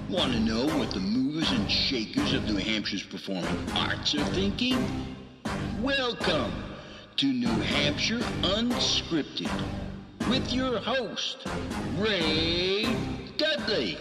Want to know what the movers and shakers of New Hampshire's performing arts are thinking? Welcome to New Hampshire Unscripted with your host, Ray Dudley.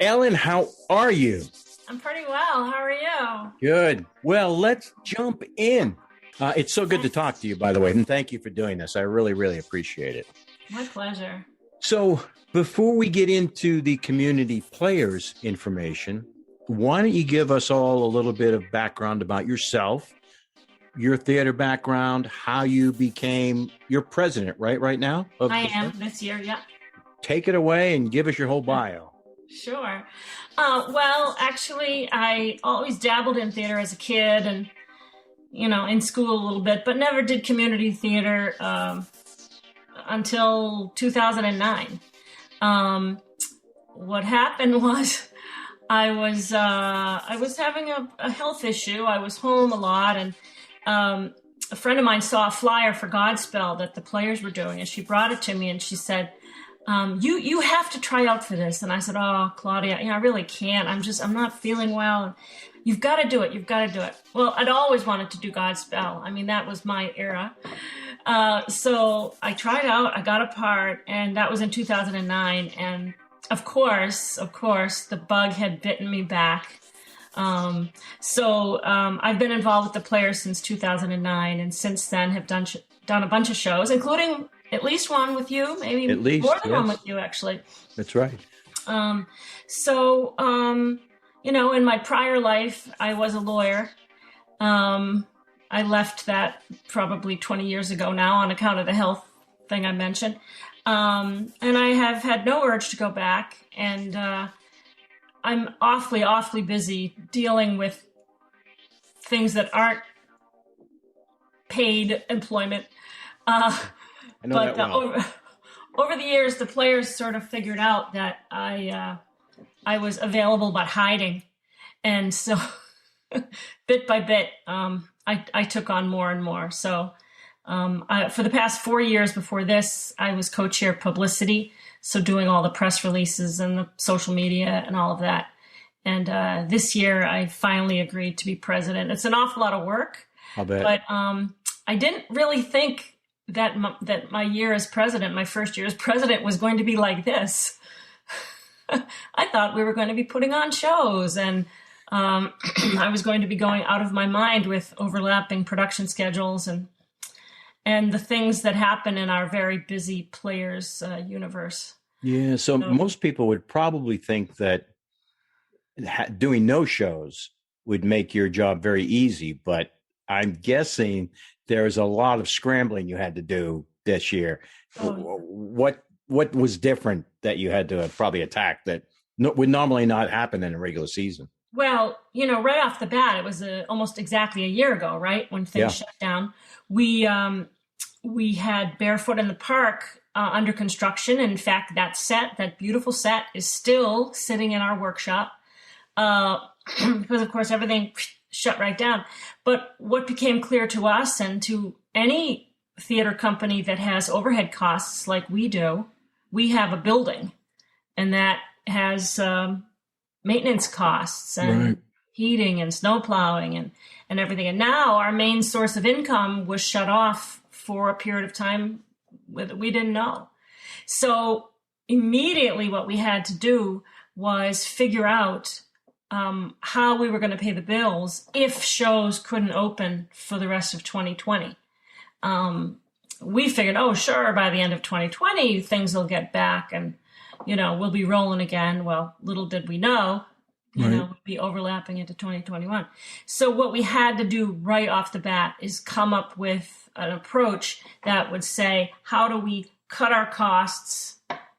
Ellen, how are you? I'm pretty well. How are you? Good. Well, let's jump in. It's so good to talk to you, by the way, and thank you for doing this. I really, really appreciate it. My pleasure. So before we get into the community players information, why don't you give us all a little bit of background about yourself, your theater background, how you became your president, right now? I am this year, yeah. Take it away and give us your whole bio. Sure. Well, actually, I always dabbled in theater as a kid and, in school a little bit, but never did community theater until 2009. What happened was I was having a health issue. I was home a lot, and a friend of mine saw a flyer for Godspell that the players were doing, and she brought it to me, and she said, you have to try out for this. And I said, oh, Claudia, I really can't. I'm not feeling well. You've got to do it. You've got to do it. Well, I'd always wanted to do Godspell. I mean, that was my era. So I tried out, I got a part, and that was in 2009. And of course, the bug had bitten me back. So I've been involved with the players since 2009. And since then have done a bunch of shows, including at least one with you, maybe at least, more than yes. one with you, actually. That's right. In my prior life, I was a lawyer. I left that probably 20 years ago now on account of the health thing I mentioned. And I have had no urge to go back. And I'm awfully busy dealing with things that aren't paid employment. I know that well. Over the years, the players sort of figured out that I was available but hiding. And so bit by bit, I took on more and more. So for the past 4 years before this, I was co-chair of publicity. So doing all the press releases and the social media and all of that. And this year, I finally agreed to be president. It's an awful lot of work. I'll bet. But I didn't really think that my year as president, my first year as president, was going to be like this. I thought we were going to be putting on shows, and I was going to be going out of my mind with overlapping production schedules and the things that happen in our very busy players universe. Yeah, so most people would probably think that doing no shows would make your job very easy, but I'm guessing there's a lot of scrambling you had to do this year. Oh. What was different that you had to probably attack that would normally not happen in a regular season? Well, right off the bat, it was almost exactly a year ago, right, when things shut down. We had Barefoot in the Park under construction. In fact, that beautiful set, is still sitting in our workshop because, of course, everything shut right down. But what became clear to us and to any theater company that has overhead costs like we do, we have a building, and that has maintenance costs and heating and snow plowing and everything. And now our main source of income was shut off for a period of time that we didn't know. So immediately what we had to do was figure out how we were going to pay the bills if shows couldn't open for the rest of 2020. We figured, sure, by the end of 2020, things will get back and, we'll be rolling again. Well, little did we know, we'd be overlapping into 2021. So what we had to do right off the bat is come up with an approach that would say, how do we cut our costs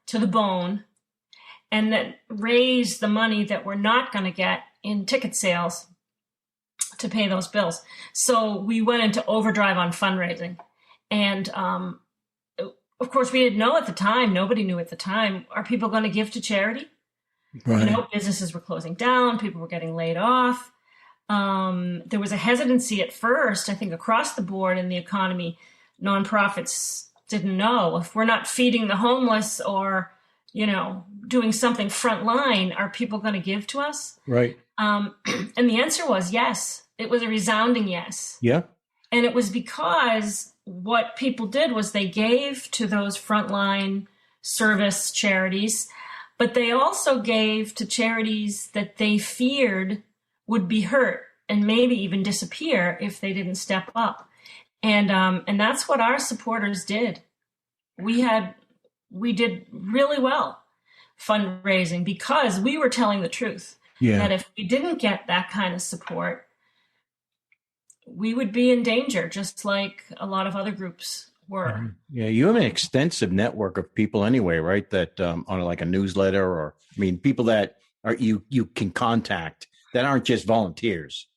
to the bone and then raise the money that we're not going to get in ticket sales to pay those bills? So we went into overdrive on fundraising. And of course, we didn't know at the time. Nobody knew at the time. Are people going to give to charity? Right. Businesses were closing down. People were getting laid off. There was a hesitancy at first, I think, across the board in the economy. Nonprofits didn't know if we're not feeding the homeless or doing something frontline, are people going to give to us? Right. And the answer was yes. It was a resounding yes. Yeah. And it was because what people did was they gave to those frontline service charities, but they also gave to charities that they feared would be hurt and maybe even disappear if they didn't step up. And that's what our supporters did. We did really well fundraising because we were telling the truth. Yeah. That if we didn't get that kind of support, we would be in danger, just like a lot of other groups were. Yeah, you have an extensive network of people anyway, right? That on like a newsletter, or people that are you can contact that aren't just volunteers.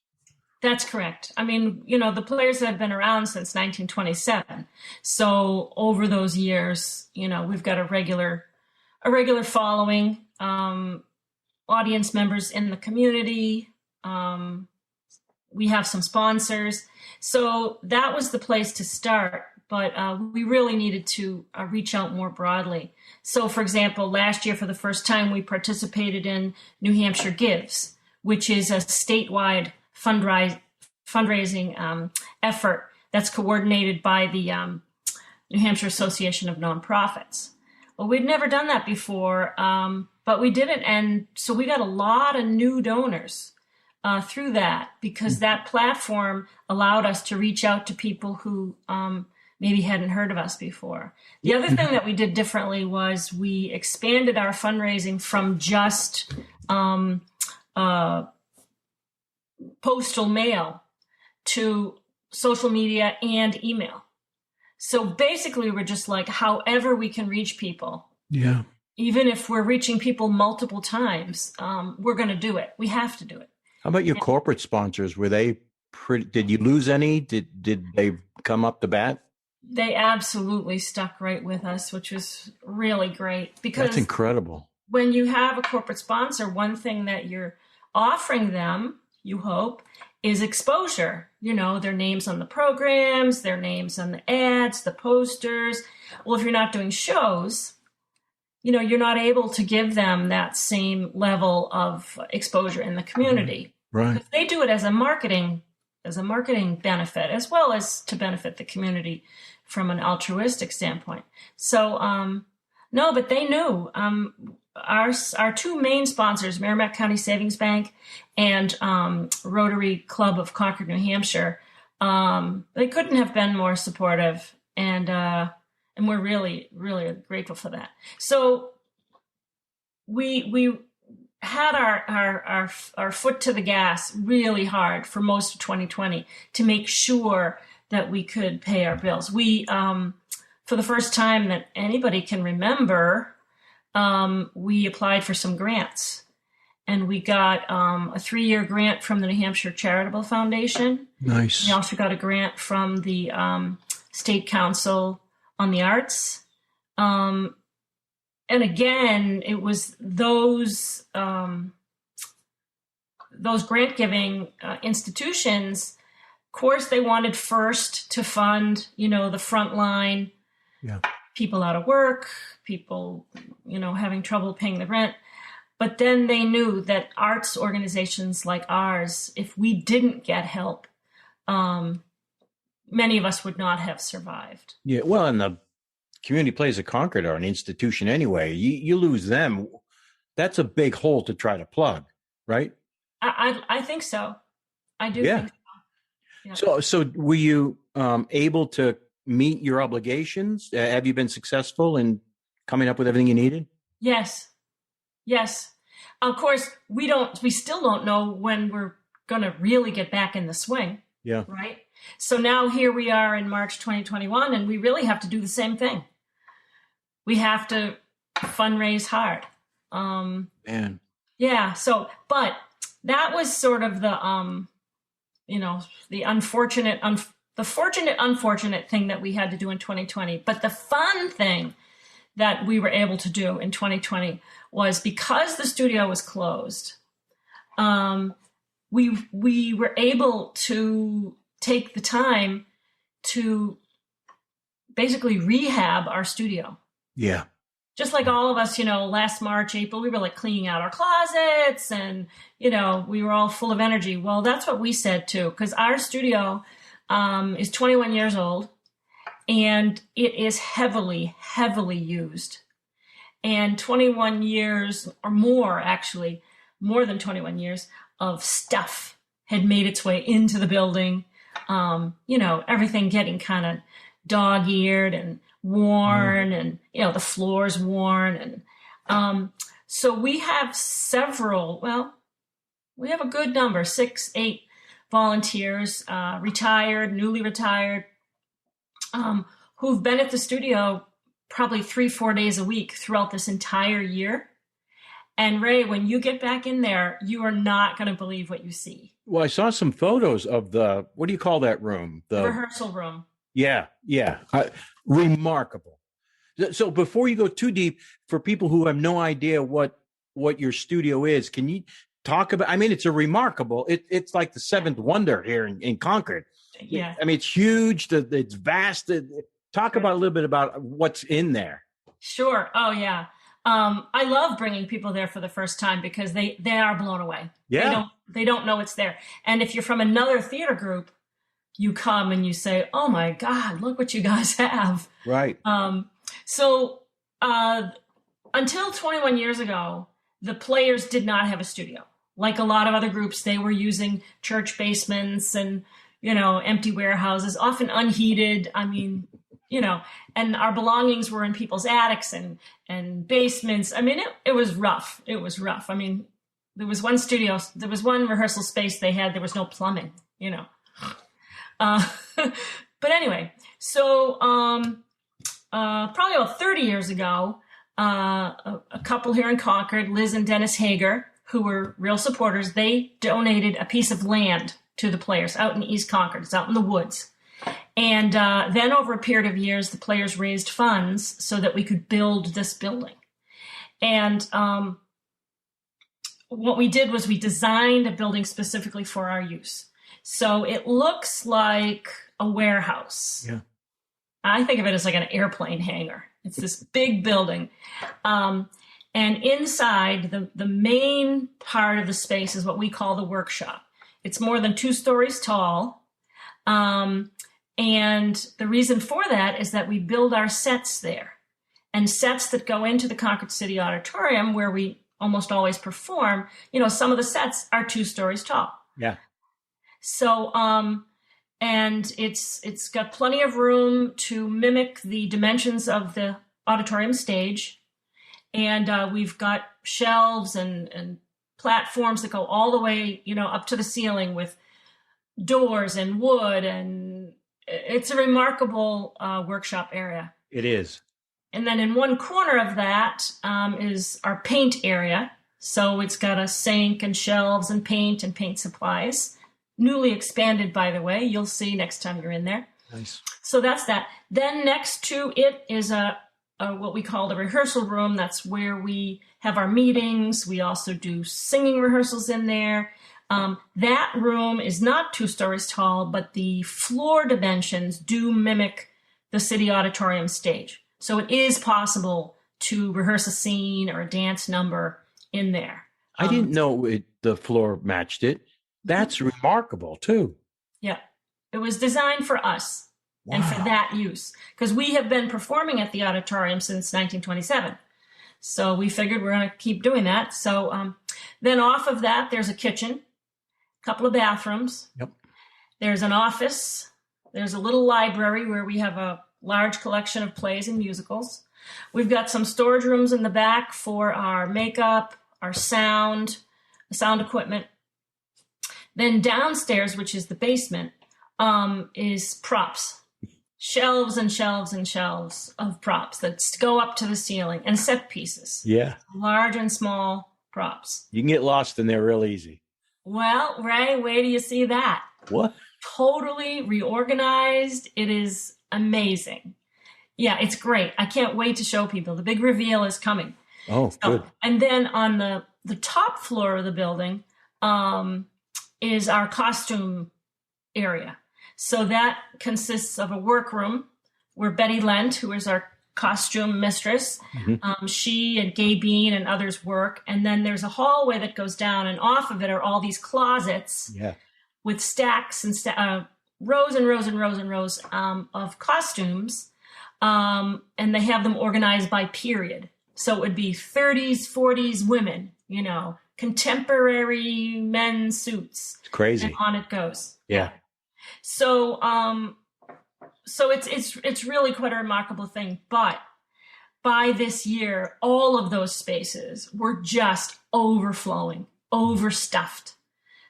That's correct. The players have been around since 1927. So over those years, we've got a regular following, audience members in the community. We have some sponsors. So that was the place to start. But we really needed to reach out more broadly. So, for example, last year, for the first time, we participated in New Hampshire Gives, which is a statewide fundraising effort that's coordinated by the New Hampshire Association of Nonprofits. Well, we'd never done that before, but we did it. And so we got a lot of new donors through that, because that platform allowed us to reach out to people who maybe hadn't heard of us before. The other thing that we did differently was we expanded our fundraising from just postal mail to social media and email. So basically, we're just like, however we can reach people. Yeah. Even if we're reaching people multiple times, we're going to do it. We have to do it. How about your corporate sponsors? Were they did you lose any? Did they come up to bat? They absolutely stuck right with us, which was really great, because that's incredible. When you have a corporate sponsor, one thing that you're offering them, you hope, is exposure. Their names on the programs, their names on the ads, the posters. Well, if you're not doing shows, you're not able to give them that same level of exposure in the community. Right. Because they do it as a marketing benefit, as well as to benefit the community from an altruistic standpoint. So, no, but they knew. Our two main sponsors, Merrimack County Savings Bank and Rotary Club of Concord, New Hampshire, they couldn't have been more supportive, and we're really, really grateful for that. So we had our foot to the gas really hard for most of 2020 to make sure that we could pay our bills. We, for the first time that anybody can remember, we applied for some grants, and we got a 3-year grant from the New Hampshire Charitable Foundation. Nice. We also got a grant from the State Council on the Arts. And again, it was those grant-giving institutions. Of course, they wanted first to fund, the front line, people out of work, people, having trouble paying the rent. But then they knew that arts organizations like ours, if we didn't get help, many of us would not have survived. Yeah, well, and the community plays at Concord are an institution anyway. You lose them, that's a big hole to try to plug, right? I think so. I do think so. Yeah. So were you able to meet your obligations? Have you been successful in coming up with everything you needed? Yes. Of course, we still don't know when we're going to really get back in the swing. Yeah. Right. So now here we are in March 2021, and we really have to do the same thing. We have to fundraise hard. Man. Yeah. So, but that was sort of the, the unfortunate thing that we had to do in 2020. But the fun thing that we were able to do in 2020 was, because the studio was closed, we were able to take the time to basically rehab our studio. Yeah. just like all of us, last March, April, we were like cleaning out our closets and, we were all full of energy. Well, that's what we said too, because our studio is 21 years old and it is heavily, heavily used. And 21 years or more, actually, more than 21 years of stuff had made its way into the building. Everything getting kind of dog-eared and worn and, the floors worn. And so we have we have a good number, 6, 8 volunteers, retired, newly retired, who've been at the studio probably 3-4 days a week throughout this entire year. And Ray, when you get back in there, you are not going to believe what you see. Well, I saw some photos of what do you call that room? The rehearsal room. Yeah. Remarkable. So before you go too deep, for people who have no idea what your studio is, can you talk about, it's a remarkable, it's like the seventh wonder here in Concord. Yeah. It's huge, it's vast. Talk about a little bit about what's in there. Sure. Oh, yeah. I love bringing people there for the first time because they are blown away. Yeah. They don't know it's there. And if you're from another theater group, you come and you say, oh my God, look what you guys have. Right. So until 21 years ago, the Players did not have a studio. Like a lot of other groups, they were using church basements and, empty warehouses, often unheated. And our belongings were in people's attics and basements. It was rough. It was rough. There was one rehearsal space they had, there was no plumbing, But anyway, so probably about 30 years ago, a couple here in Concord, Liz and Dennis Hager, who were real supporters, they donated a piece of land to the Players out in East Concord. It's out in the woods. And then over a period of years, the Players raised funds so that we could build this building. And what we did was we designed a building specifically for our use. So it looks like a warehouse. Yeah. I think of it as like an airplane hangar. It's this big building. And inside, the main part of the space is what we call the workshop. It's more than 2 stories tall. And the reason for that is that we build our sets there. And sets that go into the Concord City Auditorium, where we almost always perform, some of the sets are 2 stories tall. Yeah. So, and it's got plenty of room to mimic the dimensions of the auditorium stage. And we've got shelves and platforms that go all the way, up to the ceiling with doors and wood. And it's a remarkable workshop area. It is. And then in one corner of that is our paint area. So it's got a sink and shelves and paint supplies. Newly expanded, by the way. You'll see next time you're in there. Nice. So that's that. Then next to it is a what we call the rehearsal room. That's where we have our meetings. We also do singing rehearsals in there. That room is not 2 stories tall, but the floor dimensions do mimic the City Auditorium stage. So it is possible to rehearse a scene or a dance number in there. I didn't know the floor matched it. That's remarkable, too. Yeah. It was designed for us. Wow. And for that use. Because we have been performing at the auditorium since 1927. So we figured we're going to keep doing that. So then off of that, there's a kitchen, a couple of bathrooms. Yep. There's an office. There's a little library where we have a large collection of plays and musicals. We've got some storage rooms in the back for our makeup, our sound equipment. Then downstairs, which is the basement, is props. Shelves and shelves and shelves of props that go up to the ceiling and set pieces. Yeah. Large and small props. You can get lost in there real easy. Well, Ray, where do you see that? What? Totally reorganized. It is amazing. Yeah, it's great. I can't wait to show people. The big reveal is coming. Oh, good. And then on the top floor of the building is our costume area. So that consists of a workroom where Betty Lent, who is our costume mistress. Mm-hmm. She and Gay Bean and others work. And then there's a hallway that goes down, and off of it are all these closets with stacks and rows and rows and rows and rows of costumes. And they have them organized by period. So it would be 30s, 40s women, you know, contemporary men's suits. It's crazy. And on it goes. Yeah. So, so it's really quite a remarkable thing. But by this year, all of those spaces were just overflowing, overstuffed.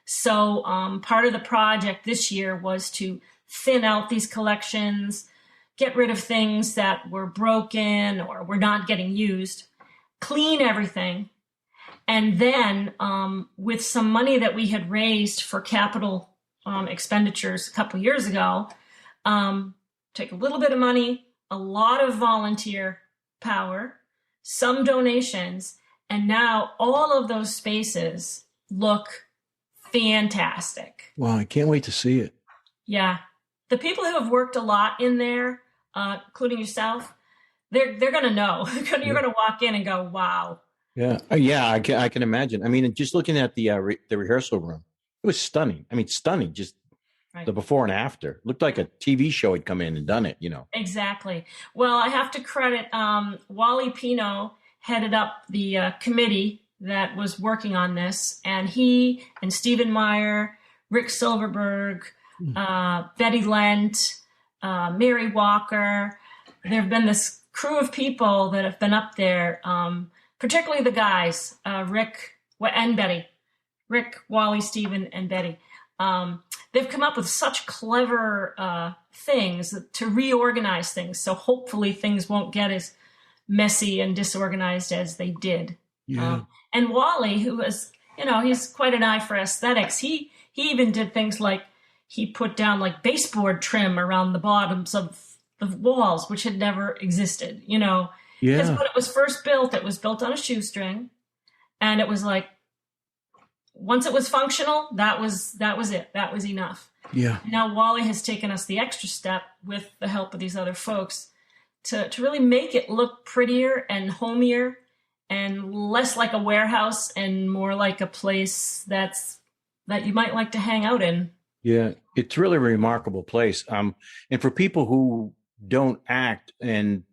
So part of the project this year was to thin out these collections, get rid of things that were broken or were not getting used, clean everything. And then with some money that we had raised for capital expenditures a couple years ago, take a little bit of money, a lot of volunteer power, some donations, and now all of those spaces look fantastic. Wow, I can't wait to see it. Yeah. The people who have worked a lot in there, including yourself, they're going to know. You're going to walk in and go, wow. Yeah. I can imagine. I mean, just looking at the rehearsal room, it was stunning. I mean, stunning. Just the before and after. Looked like a TV show had come in and done it, you know. Exactly. Well, I have to credit Wally Pino headed up the committee that was working on this, and he and Stephen Meyer, Rick Silverberg, Betty Lent, Mary Walker. There have been this crew of people that have been up there, particularly the guys, Rick and Betty. Rick, Wally, Stephen, and Betty. They've come up with such clever things to reorganize things. So hopefully things won't get as messy and disorganized as they did. Yeah. And Wally, who was, you know, he's quite an eye for aesthetics. He even did things like he put down like baseboard trim around the bottoms of the walls, which had never existed, you know. Because when it was first built, it was built on a shoestring. And it was like, once it was functional, that was it. That was enough. Yeah. Now Wally has taken us the extra step with the help of these other folks to really make it look prettier and homier and less like a warehouse and more like a place that you might like to hang out in. Yeah, it's really a remarkable place. And for people who don't act and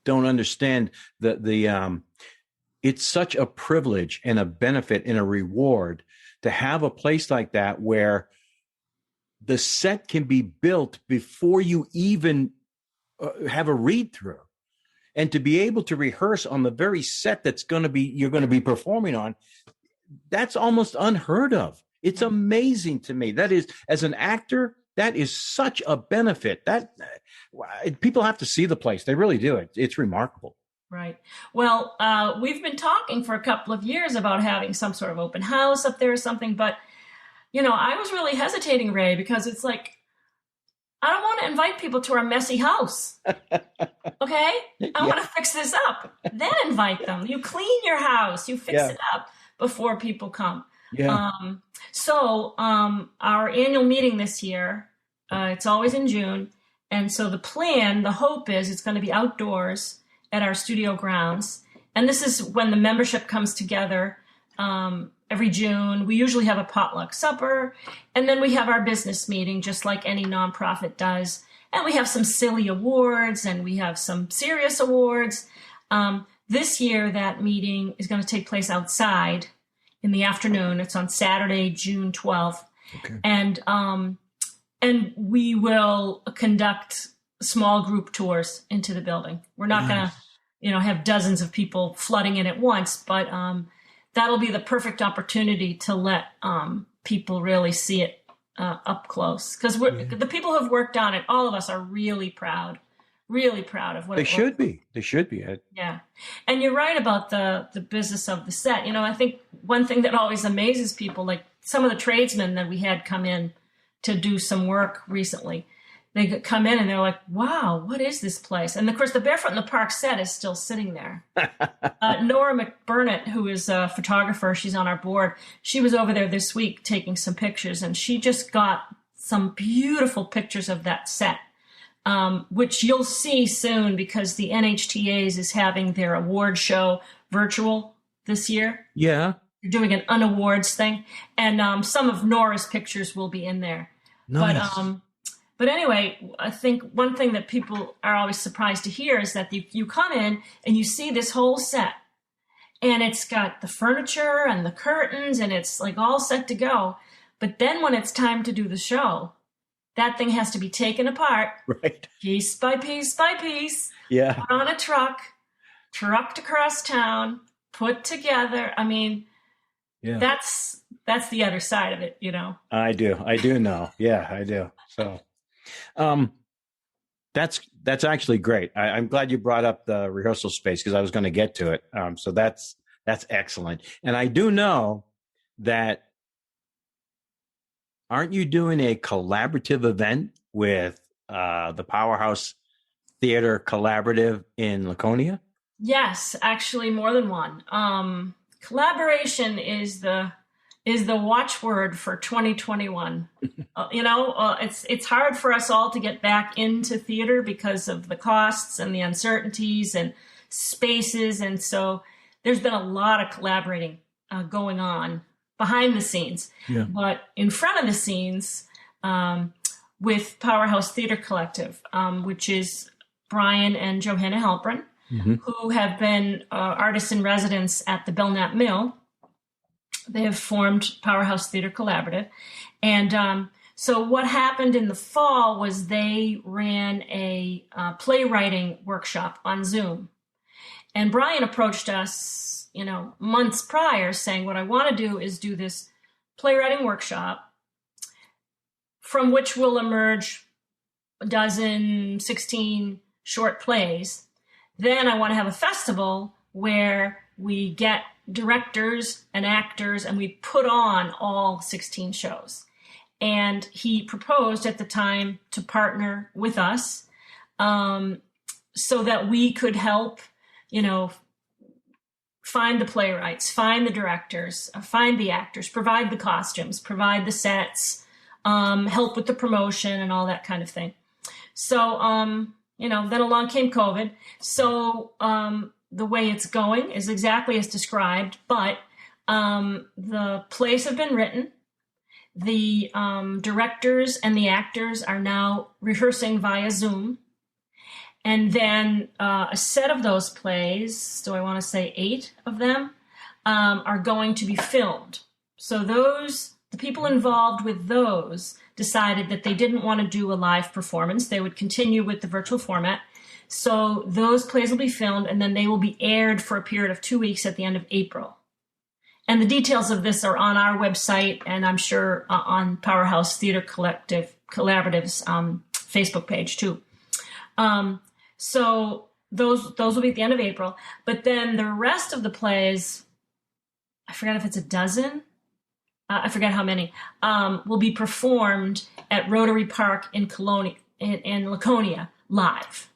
don't understand it's such a privilege and a benefit and a reward to have a place like that where the set can be built before you even have a read through, and to be able to rehearse on the very set that's you're going to be performing on. That's almost unheard of. It's amazing to me. That is, as an actor, that is such a benefit. That people have to see the place. They really do. It's remarkable. Right. Well, we've been talking for a couple of years about having some sort of open house up there or something, but, you know, I was really hesitating, Ray, because it's like, I don't want to invite people to our messy house. Okay? I want to fix this up. Then invite them. You clean your house. You fix it up before people come. Yeah. So our annual meeting this year, it's always in June. And so the hope is it's going to be outdoors at our studio grounds. And this is when the membership comes together every June. We usually have a potluck supper, and then we have our business meeting, just like any nonprofit does. And we have some silly awards, and we have some serious awards. This year, that meeting is going to take place outside in the afternoon. It's on Saturday, June 12th. Okay. And we will conduct small group tours into the building. We're not going to, have dozens of people flooding in at once, but that'll be the perfect opportunity to let people really see it up close. Because the people who have worked on it, all of us are really proud of what they should be. They should be. Yeah. And you're right about the business of the set. I think one thing that always amazes people, like some of the tradesmen that we had come in to do some work recently, they come in and they're like, wow, what is this place? And of course, the Barefoot in the Park set is still sitting there. Nora McBurnett, who is a photographer, she's on our board. She was over there this week taking some pictures, and she just got some beautiful pictures of that set which you'll see soon because the NHTAs is having their award show virtual this year. Yeah. They're doing an unawards thing. And some of Nora's pictures will be in there. Nice. But anyway, I think one thing that people are always surprised to hear is that you come in and you see this whole set. And it's got the furniture and the curtains and it's like all set to go. But then when it's time to do the show, that thing has to be taken apart, right, piece by piece by piece, yeah, put on a trucked across town, put together. I mean, yeah, that's the other side of it, you know. I do know. Yeah, I do. So, that's actually great. I'm glad you brought up the rehearsal space because I was going to get to it. So that's excellent. And I do know that. Aren't you doing a collaborative event with the Powerhouse Theater Collaborative in Laconia? Yes, actually more than one. Collaboration is the watchword for 2021. It's hard for us all to get back into theater because of the costs and the uncertainties and spaces. And so there's been a lot of collaborating going on behind the scenes, yeah. But in front of the scenes with Powerhouse Theater Collective, which is Brian and Johanna Halprin, mm-hmm. who have been artists in residence at the Belknap Mill. They have formed Powerhouse Theater Collaborative. And so what happened in the fall was they ran a playwriting workshop on Zoom. And Brian approached us months prior saying, what I want to do is do this playwriting workshop from which will emerge 16 short plays. Then I want to have a festival where we get directors and actors and we put on all 16 shows. And he proposed at the time to partner with us so that we could help, find the playwrights, find the directors, find the actors, provide the costumes, provide the sets, help with the promotion and all that kind of thing. So, then along came COVID. So the way it's going is exactly as described, but the plays have been written. The directors and the actors are now rehearsing via Zoom. And then a set of those plays, so I want to say 8 of them, are going to be filmed. So the people involved with those decided that they didn't want to do a live performance. They would continue with the virtual format. So those plays will be filmed and then they will be aired for a period of 2 weeks at the end of April. And the details of this are on our website and I'm sure on Powerhouse Theater Collaborative's Facebook page too. So those will be at the end of April. But then the rest of the plays, I forget if it's a dozen, I forget how many, will be performed at Rotary Park in Laconia live.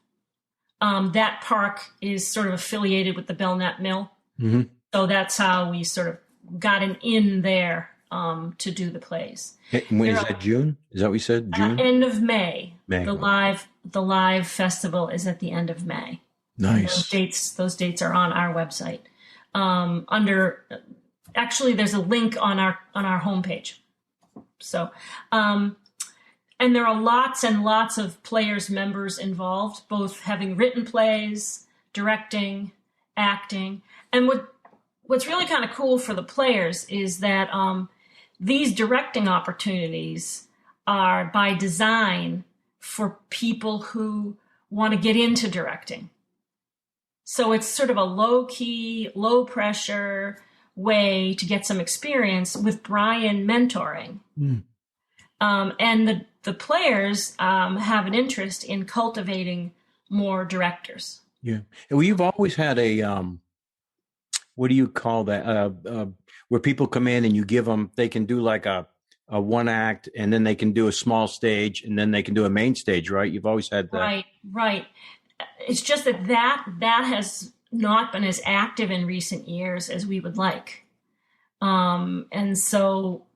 That park is sort of affiliated with the Belknap Mill. Mm-hmm. So that's how we sort of got an in there to do the plays. When is that, June? Is that what you said? June? End of May. The live festival is at the end of May. Nice. Those dates are on our website. Actually, there's a link on our homepage. So, and there are lots and lots of players, members involved, both having written plays, directing, acting. And what's really kind of cool for the players is that these directing opportunities are by design for people who want to get into directing. So it's sort of a low-key, low-pressure way to get some experience with Brian mentoring. Mm. And the players have an interest in cultivating more directors. Yeah. Well, you've always had a, what do you call that? Where people come in and you give them, they can do like a one act and then they can do a small stage and then they can do a main stage, right? You've always had that. Right. It's just that has not been as active in recent years as we would like. And so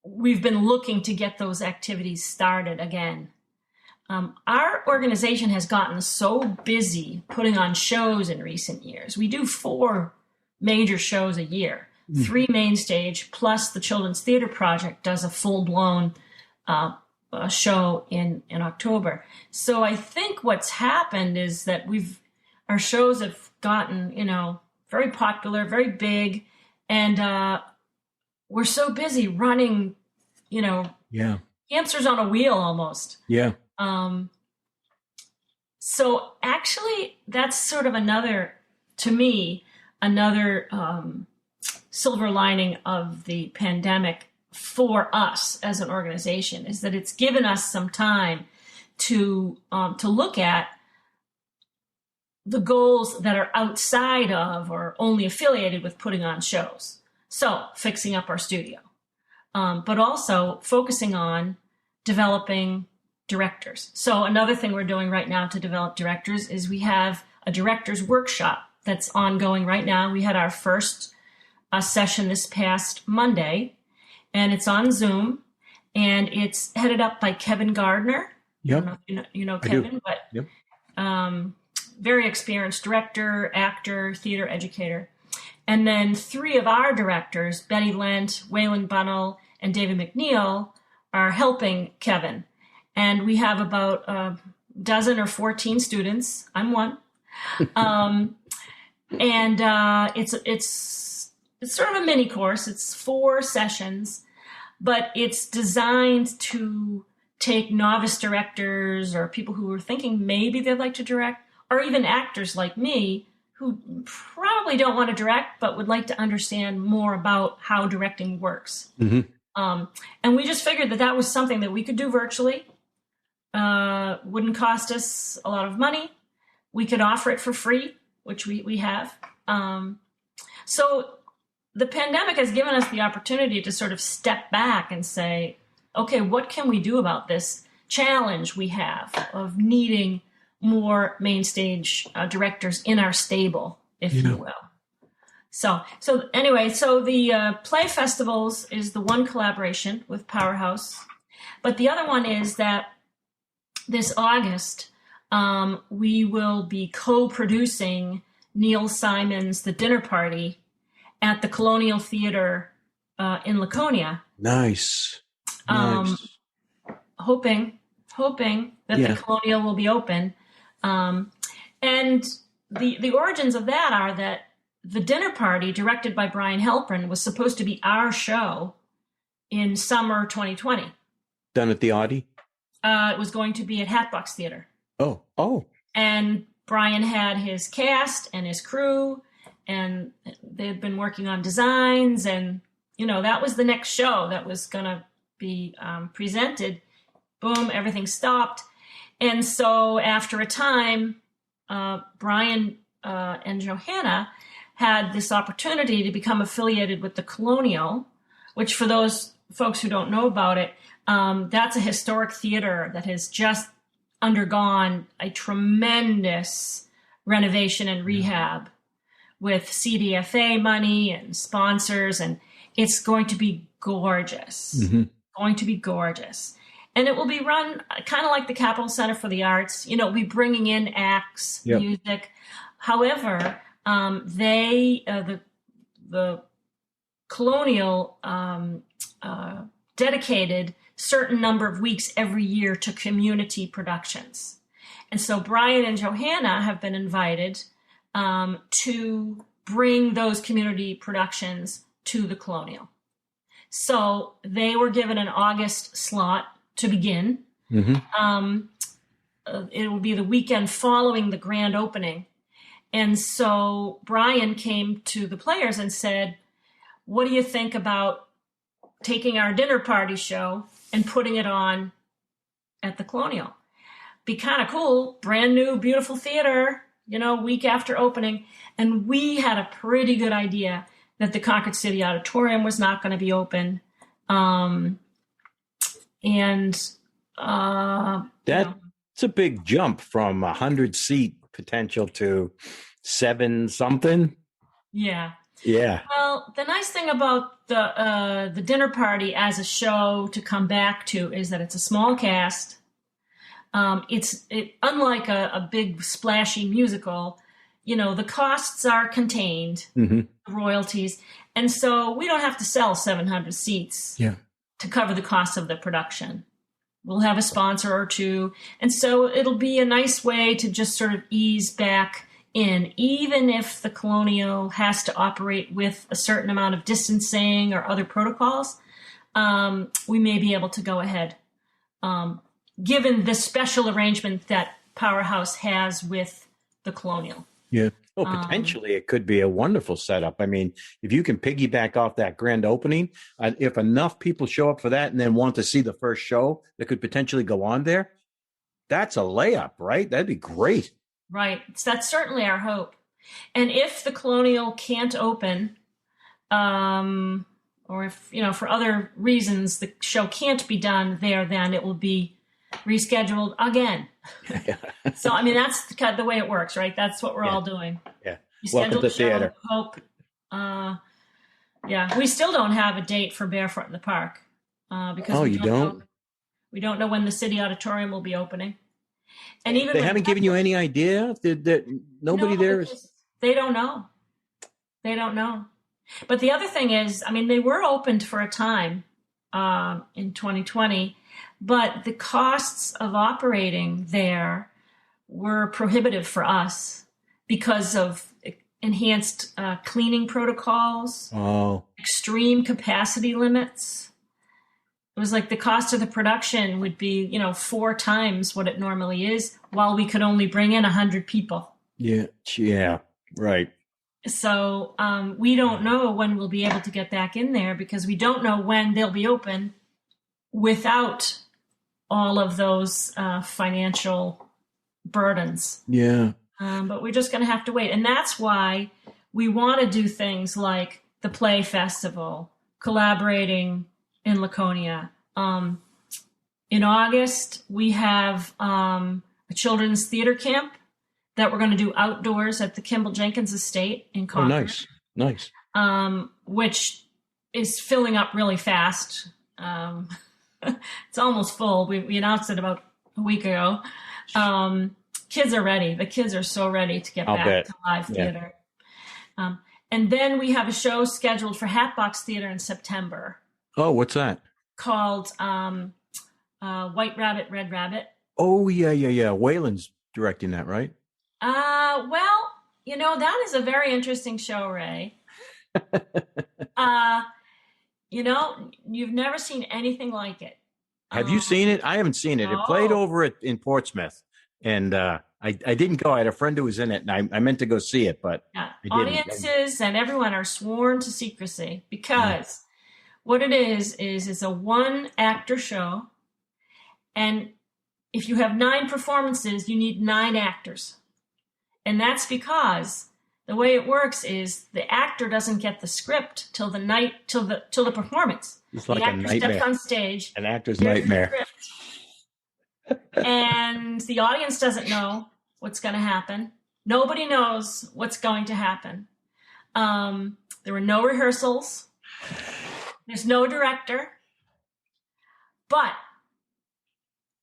we've been looking to get those activities started again. our organization has gotten so busy putting on shows in recent years. We do 4 major shows a year, 3 main stage, plus the Children's Theater Project does a full-blown show in October. So I think what's happened is that our shows have gotten, very popular, very big, and we're so busy running, hamsters on a wheel almost. Yeah. So actually, that's sort of another silver lining of the pandemic for us as an organization, is that it's given us some time to look at the goals that are outside of or only affiliated with putting on shows. So fixing up our studio, but also focusing on developing directors. So another thing we're doing right now to develop directors is we have a directors workshop that's ongoing right now. We had our first session this past Monday, and it's on Zoom, and it's headed up by Kevin Gardner. Yep. I don't know if you know Kevin, but Yep. Very experienced director, actor, theater educator. And then 3 of our directors, Betty Lent, Waylon Bunnell, and David McNeil, are helping Kevin. And we have about a dozen or 14 students. I'm one. And it's sort of a mini course. It's 4 sessions, but it's designed to take novice directors or people who are thinking maybe they'd like to direct, or even actors like me who probably don't want to direct, but would like to understand more about how directing works. Mm-hmm. And we just figured that was something that we could do virtually. Wouldn't cost us a lot of money. We could offer it for free, which we have. So the pandemic has given us the opportunity to sort of step back and say, okay, what can we do about this challenge we have of needing more main stage directors in our stable, if you will. So anyway, the Play Festivals is the one collaboration with Powerhouse, but the other one is that this August, we will be co-producing Neil Simon's The Dinner Party at the Colonial Theater in Laconia. Nice. Hoping that the Colonial will be open. And the origins of that are that The Dinner Party, directed by Brian Halpern, was supposed to be our show in summer 2020. Done at the Audi? It was going to be at Hatbox Theater. Oh. And Brian had his cast and his crew, and they had been working on designs, and, that was the next show that was going to be presented. Boom, everything stopped. And so after a time, Brian and Johanna had this opportunity to become affiliated with the Colonial, which, for those folks who don't know about it, that's a historic theater that has just undergone a tremendous renovation and rehab with CDFA money and sponsors, and it's going to be gorgeous. Mm-hmm. Going to be gorgeous. And it will be run kind of like the Capitol Center for the Arts. We'll be bringing in acts, music. However, the Colonial dedicated certain number of weeks every year to community productions. And so Brian and Johanna have been invited to bring those community productions to the Colonial. So they were given an August slot to begin. Mm-hmm. It will be the weekend following the grand opening. And so Brian came to the players and said, what do you think about taking our dinner party show and putting it on at the Colonial? Be kind of cool, brand new, beautiful theater, week after opening. And we had a pretty good idea that the Concord City Auditorium was not going to be open. That's a big jump from 100-seat potential to 7-something. Yeah. Yeah. Well, the nice thing about the dinner party as a show to come back to is that it's a small cast. Unlike a big splashy musical, the costs are contained, Mm-hmm. the royalties, and so we don't have to sell 700 seats Yeah. to cover the cost of the production. We'll have a sponsor or two, and so it'll be a nice way to just sort of ease back in, even if the Colonial has to operate with a certain amount of distancing or other protocols. We may be able to go ahead, given the special arrangement that Powerhouse has with the Colonial. Yeah. Oh, potentially it could be a wonderful setup. I mean, if you can piggyback off that grand opening, if enough people show up for that and then want to see the first show that could potentially go on there, that's a layup, right? That'd be great. Right. That's certainly our hope. And if the Colonial can't open, or if, for other reasons the show can't be done there, then it will be rescheduled again. So, I mean, that's the way it works, right? That's what we're all doing. Yeah. Welcome to theater. Hope. We still don't have a date for Barefoot in the Park because we don't know when the City Auditorium will be opening. And even they haven't given you any idea that nobody there is. They don't know. They don't know. But the other thing is, I mean, they were opened for a time in 2020, but the costs of operating there were prohibitive for us because of enhanced cleaning protocols, extreme capacity limits. It was like the cost of the production would be, 4 times what it normally is, while we could only bring in 100 people. Yeah, right. So we don't know when we'll be able to get back in there because we don't know when they'll be open without all of those financial burdens. Yeah. But we're just going to have to wait. And that's why we want to do things like the Play Festival, collaborating in Laconia. In August, we have a children's theater camp that we're going to do outdoors at the Kimball Jenkins Estate in Concord. Oh, nice. Which is filling up really fast. It's almost full. We announced it about a week ago. Kids are ready. The kids are so ready to get back to live theater. And then we have a show scheduled for Hatbox Theater in September. Oh, what's that? Called White Rabbit, Red Rabbit. Oh, yeah. Whalen's directing that, right? Well, that is a very interesting show, Ray. You've never seen anything like it. Have you seen it? I haven't seen it. No. It played over in Portsmouth, and I didn't go. I had a friend who was in it, and I meant to go see it, but audiences and everyone are sworn to secrecy because what it is it's a 1-actor show, and if you have 9 performances, you need 9 actors. And that's because the way it works is the actor doesn't get the script till the performance. It's like the actor a nightmare. steps on stage. An actor's nightmare. And the audience doesn't know what's going to happen. Nobody knows what's going to happen. There were no rehearsals. There's no director. But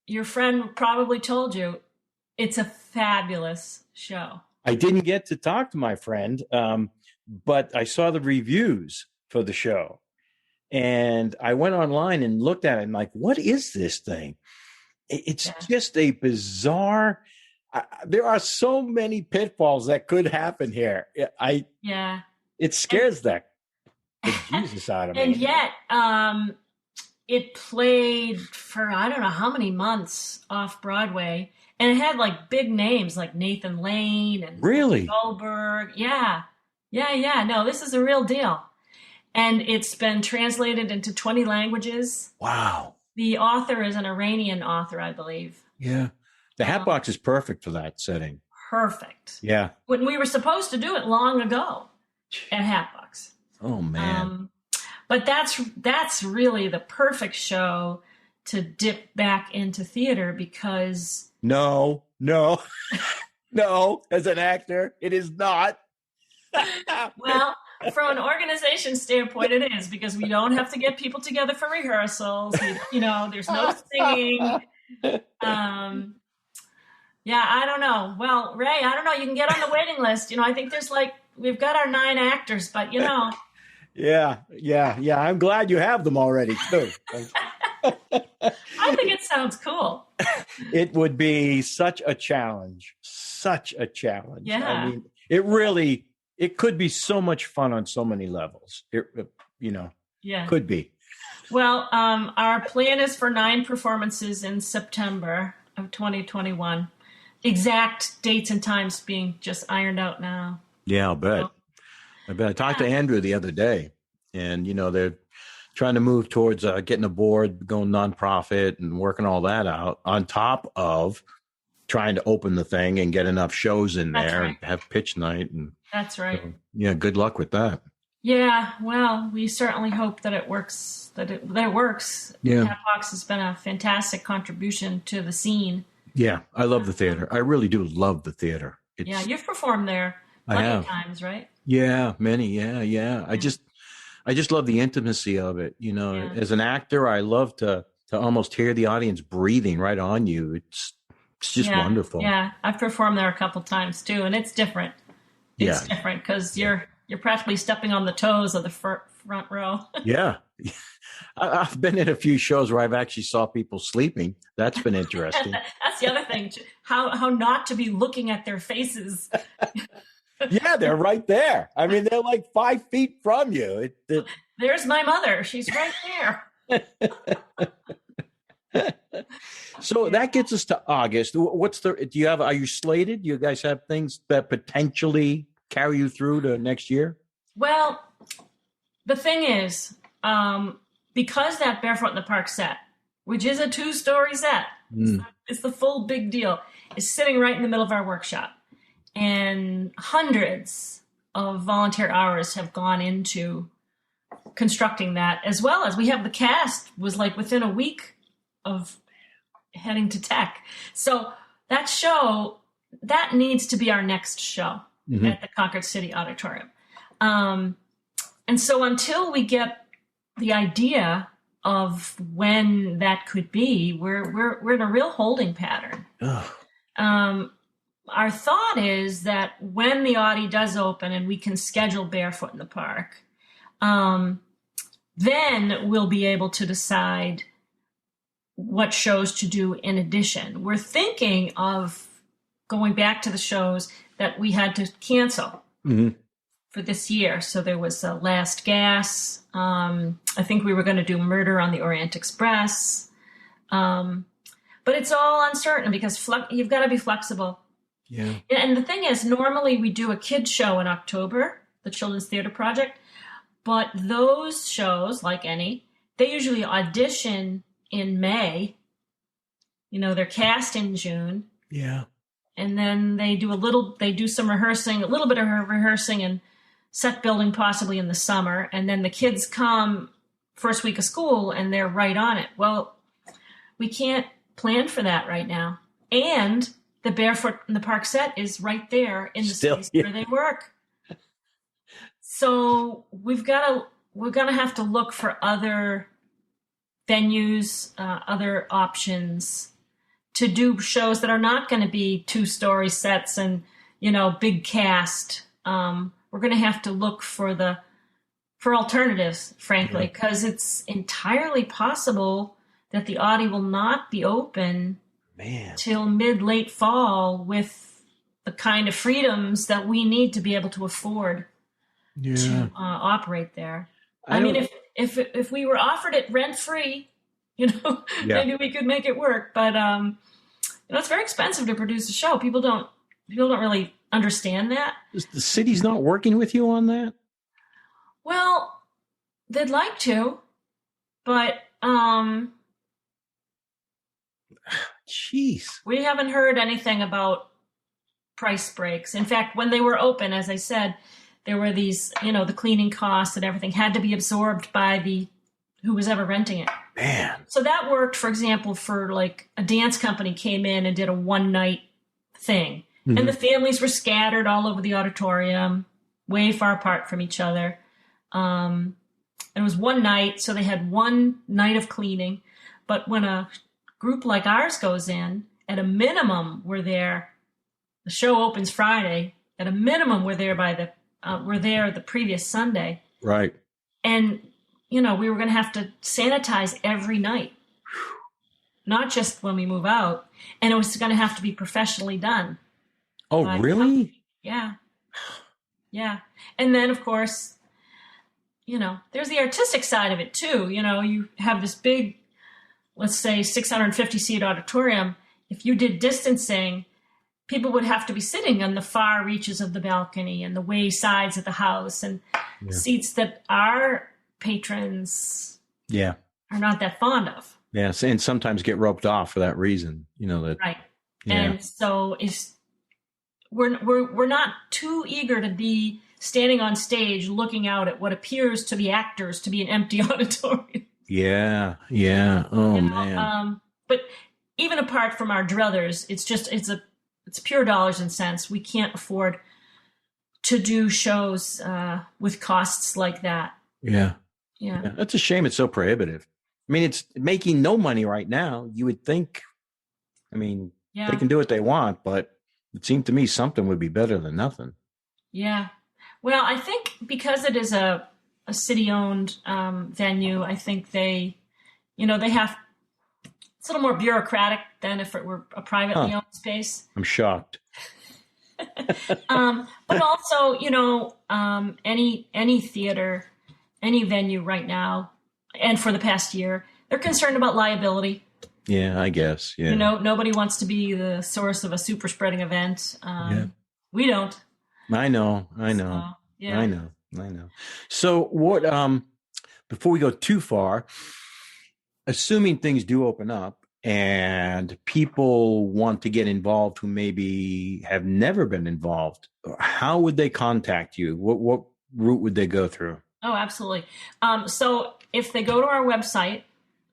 your friend probably told you it's a fabulous show. I didn't get to talk to my friend, but I saw the reviews for the show. And I went online and looked at it and like, what is this thing? It's just a bizarre, there are so many pitfalls that could happen here. It scares the Jesus out of me. And yet, it played for I don't know how many months off Broadway. And it had like big names like Nathan Lane and really Goldberg. Yeah. No, this is a real deal. And it's been translated into 20 languages. Wow. The author is an Iranian author, I believe. Yeah. The Hatbox is perfect for that setting. Perfect. Yeah. When we were supposed to do it long ago at Hatbox. Oh, man. But that's really the perfect show to dip back into theater because... No. As an actor, it is not. Well, from an organization standpoint, it is because we don't have to get people together for rehearsals. There's no singing. Yeah, I don't know. Well, Ray, I don't know. You can get on the waiting list. I think we've got our 9 actors, but Yeah, yeah, yeah. I'm glad you have them already too. I think it sounds cool. It would be such a challenge. Such a challenge. Yeah. I mean, it could be so much fun on so many levels. Yeah. Could be. Well, our plan is for 9 performances in September of 2021. Exact dates and times being just ironed out now. Yeah, I'll bet. I talked to Andrew the other day, and they're trying to move towards getting a board, going nonprofit, and working all that out on top of trying to open the thing and get enough shows in there and have pitch night. And that's right. So, yeah, good luck with that. Yeah, well, we certainly hope that it works. That it works. Yeah, Catbox has been a fantastic contribution to the scene. Yeah, I love the theater. I really do love the theater. Yeah, you've performed there plenty of times, right? Yeah, many. Yeah. I just love the intimacy of it. As an actor, I love to almost hear the audience breathing right on you. It's just wonderful. Yeah, I've performed there a couple times too, and it's different. It's different because you're practically stepping on the toes of the front row. Yeah. I've been in a few shows where I've actually saw people sleeping. That's been interesting. That's the other thing. How not to be looking at their faces. Yeah, they're right there. I mean, they're like 5 feet from you. There's my mother. She's right there. So that gets us to August. Are you slated? Do you guys have things that potentially carry you through to next year? Well, the thing is, because that Barefoot in the Park set, which is a 2-story set, it's the full big deal, is sitting right in the middle of our workshop. And hundreds of volunteer hours have gone into constructing that, as well as we have the cast was like within a week of heading to tech. So that show, that needs to be our next show at the Concord City Auditorium. And so until we get the idea of when that could be, we're in a real holding pattern. Our thought is that when the Audi does open and we can schedule Barefoot in the Park, then we'll be able to decide what shows to do in addition. We're thinking of going back to the shows that we had to cancel for this year. So there was Last Gas. I think we were going to do Murder on the Orient Express. But it's all uncertain because you've got to be flexible. Yeah. And the thing is, normally we do a kids show in October, the Children's Theater Project, but those shows, like any, they usually audition in May. They're cast in June. Yeah. And then they do some rehearsing, a little bit of rehearsing and set building possibly in the summer. And then the kids come first week of school and they're right on it. Well, we can't plan for that right now. And the Barefoot in the Park set is right there in the space where they work. So we're gonna have to look for other venues, other options to do shows that are not going to be 2-story sets and big cast. We're going to have to look for alternatives, frankly, because it's entirely possible that the Audi will not be open till late fall with the kind of freedoms that we need to be able to afford to operate there. I mean, if we were offered it rent free, maybe we could make it work. But it's very expensive to produce a show. People don't really understand that. The city's not working with you on that? Well, they'd like to, but jeez, we haven't heard anything about price breaks. In fact, when they were open, as I said, there were these, the cleaning costs and everything had to be absorbed by who was ever renting it. Man. So that worked, for example, for like a dance company came in and did a one-night thing. And the families were scattered all over the auditorium, way far apart from each other. And it was one night, so they had one night of cleaning. But when a group like ours goes in at a minimum, we're there. The show opens Friday. At a minimum, we're there the previous Sunday. Right. And, we were going to have to sanitize every night, not just when we move out. And it was going to have to be professionally done. Oh, really? Yeah. Yeah. And then, of course, there's the artistic side of it too. You have this big, let's say 650 seat auditorium. If you did distancing, people would have to be sitting on the far reaches of the balcony and the way sides of the house, and seats that our patrons are not that fond of. Yes, and sometimes get roped off for that reason. That right. Yeah. And so we're not too eager to be standing on stage looking out at what appears to be actors to be an empty auditorium. Yeah. Oh man. But even apart from our druthers, it's pure dollars and cents. We can't afford to do shows with costs like that. Yeah. That's a shame. It's so prohibitive. I mean, it's making no money right now. You would think, they can do what they want, but it seemed to me something would be better than nothing. Yeah. Well, I think because it is a city-owned venue, I think they have, it's a little more bureaucratic than if it were a privately owned space. I'm shocked. But also, any theater, any venue right now, and for the past year, they're concerned about liability. Yeah, I guess. Yeah. Nobody wants to be the source of a super spreading event. We don't. I know. So, yeah. I know. So what, before we go too far, assuming things do open up and people want to get involved who maybe have never been involved, how would they contact you? What route would they go through? Oh, absolutely. So if they go to our website,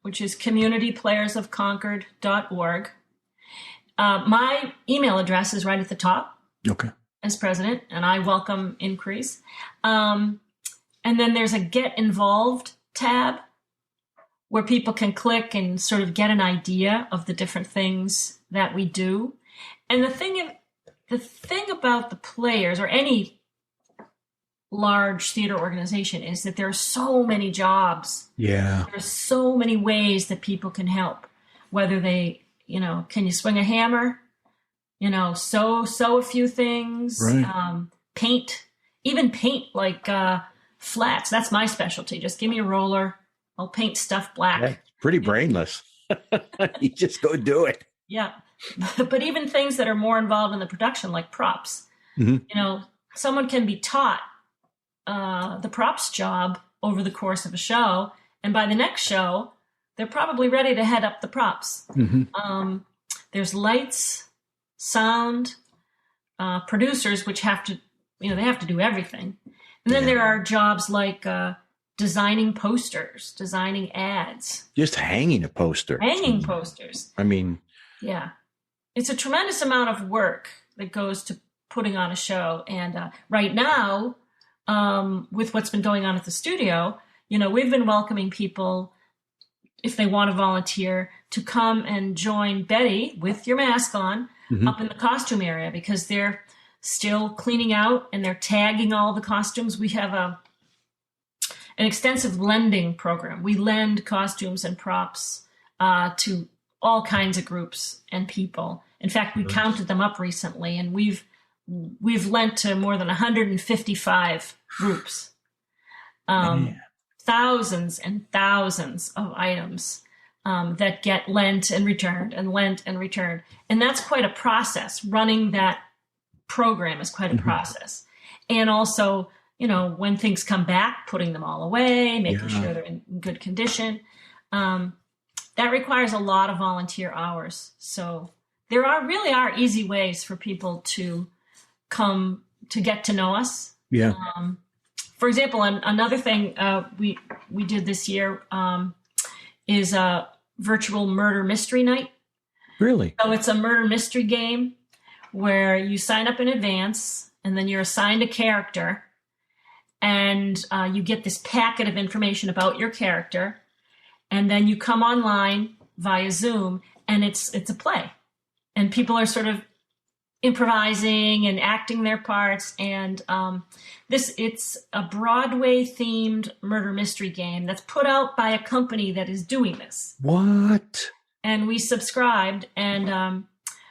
which is communityplayersofconcord.org, my email address is right at the top. Okay. As president, and I welcome inquiries. And then there's a Get Involved tab where people can click and sort of get an idea of the different things that we do. And the thing about the players or any large theater organization is that there are so many jobs. Yeah. There's so many ways that people can help, whether they, can you swing a hammer? Sew a few things, right. Paint like flats. That's my specialty. Just give me a roller. I'll paint stuff black. Yeah, pretty brainless. You just go do it. Yeah. But even things that are more involved in the production, like props, someone can be taught the props job over the course of a show. And by the next show, they're probably ready to head up the props. Mm-hmm. There's lights, sound, producers, which have to, they have to do everything. And then there are jobs like designing posters, designing ads. Just hanging a poster. Posters. Yeah. It's a tremendous amount of work that goes to putting on a show. And right now, with what's been going on at the studio, we've been welcoming people, if they want to volunteer, to come and join Betty with your mask on, mm-hmm. up in the costume area, because they're still cleaning out and they're tagging all the costumes. We have an extensive lending program. We lend costumes and props to all kinds of groups and people. In fact, we counted them up recently, and we've lent to more than 155 groups. Thousands and thousands of items that get lent and returned and lent and returned. And that's quite a process. Running that program is quite a mm-hmm. process. And also, when things come back, putting them all away, making sure they're in good condition. That requires a lot of volunteer hours. So there really are easy ways for people to come to get to know us. Yeah. For example, another thing we did this year is a virtual murder mystery night. Really? So it's a murder mystery game where you sign up in advance, and then you're assigned a character, and you get this packet of information about your character, and then you come online via Zoom, and it's a play. and people are sort of improvising and acting their parts. And it's a Broadway themed murder mystery game that's put out by a company that is doing this. What? And we subscribed, and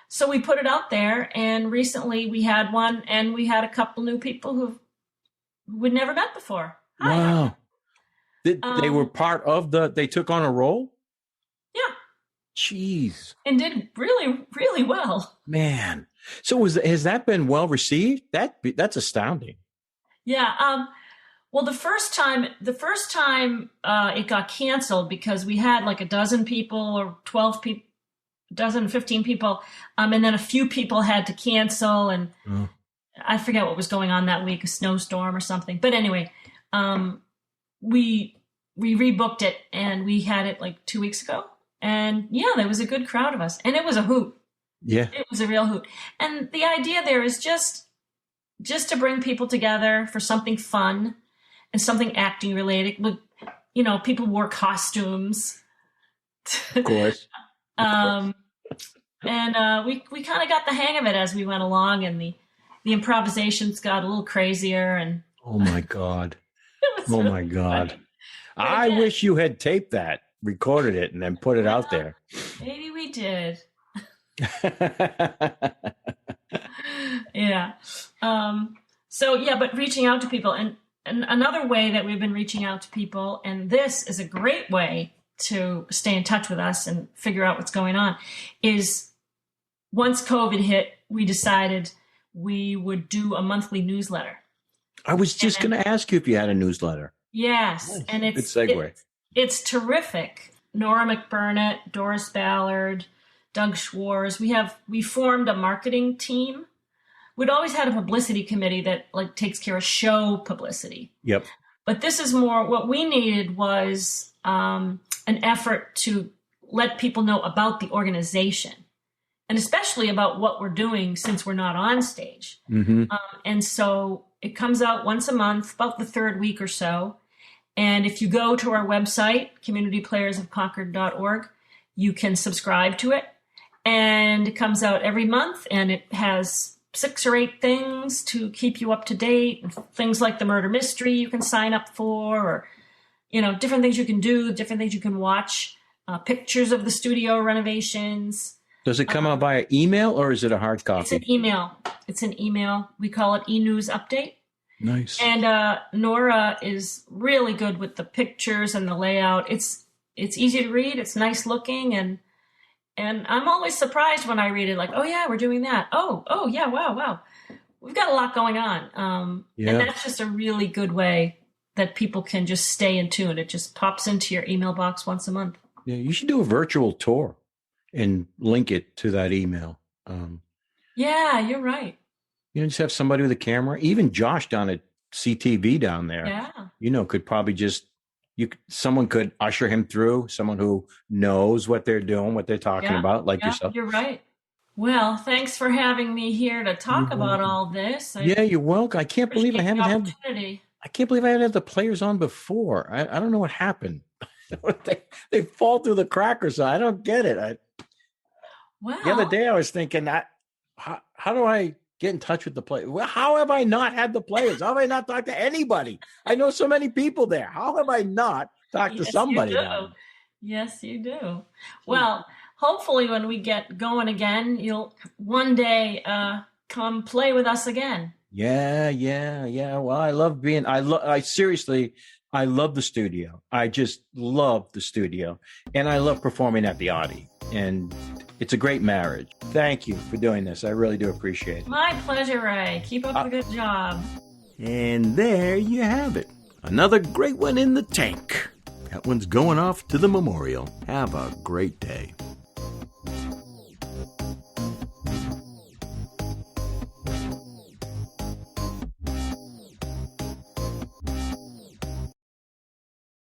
so we put it out there. And recently we had one, and we had a couple new people who we'd never met before. Hi. Wow. They were part of they took on a role? Yeah. Jeez. And did really, really well. Man. So has that been well received? That's astounding. Yeah. Well, the first time it got canceled because we had like a dozen people or 12 people, 15 people. And then a few people had to cancel, and I forget what was going on that week, a snowstorm or something. But anyway, we rebooked it, and we had it like 2 weeks ago. And yeah, there was a good crowd of us, and it was a hoot. Yeah. It was a real hoot. And the idea there is just to bring people together for something fun and something acting related. People wore costumes. Of course. And we kind of got the hang of it as we went along, and the improvisations got a little crazier. And oh my God. Really my God. funny. I wish you had taped that, recorded it, and then put it out there. Maybe we did. Yeah. But reaching out to people, and another way that we've been reaching out to people, and this is a great way to stay in touch with us and figure out what's going on, is once COVID hit, we decided we would do a monthly newsletter. I was just going to ask you if you had a newsletter. Yes. Nice. And Good segue. It's terrific. Nora McBurnett, Doris Ballard, Doug Schwarz. We formed a marketing team. We'd always had a publicity committee that takes care of show publicity. Yep. But this is more, what we needed was an effort to let people know about the organization, and especially about what we're doing since we're not on stage. Mm-hmm. And so it comes out once a month, about the third week or so. And if you go to our website, communityplayersofconcord.org, you can subscribe to it. And it comes out every month, and it has 6 or 8 things to keep you up to date. Things like the murder mystery you can sign up for, or, different things you can do, different things you can watch, pictures of the studio renovations. Does it come out via email, or is it a hard copy? It's an email. We call it e-news update. Nice. And Nora is really good with the pictures and the layout. It's easy to read. It's nice looking, and I'm always surprised when I read it. Like, oh yeah, we're doing that. Oh yeah, wow. We've got a lot going on. And that's just a really good way that people can just stay in tune. It just pops into your email box once a month. Yeah, you should do a virtual tour and link it to that email. Yeah, you're right. Just have somebody with a camera. Even Josh down at CTV down there, could probably someone could usher him through, someone who knows what they're doing, what they're talking about, like yourself. You're right. Well, thanks for having me here to talk about all this. You're welcome. I can't believe I haven't had the players on before. I don't know what happened. they fall through the crackers. I don't get it. The other day I was thinking, how do I get in touch with the players? Well, how have I not had the players? How have I not talked to anybody? I know so many people there. How have I not talked to somebody now? Yes, you do. Well, hopefully when we get going again, you'll one day come play with us again. Yeah. Well, I love I love the studio. I just love the studio. And I love performing at the Audi. And it's a great marriage. Thank you for doing this. I really do appreciate it. My pleasure, Ray. Keep up the good job. And there you have it. Another great one in the tank. That one's going off to the memorial. Have a great day.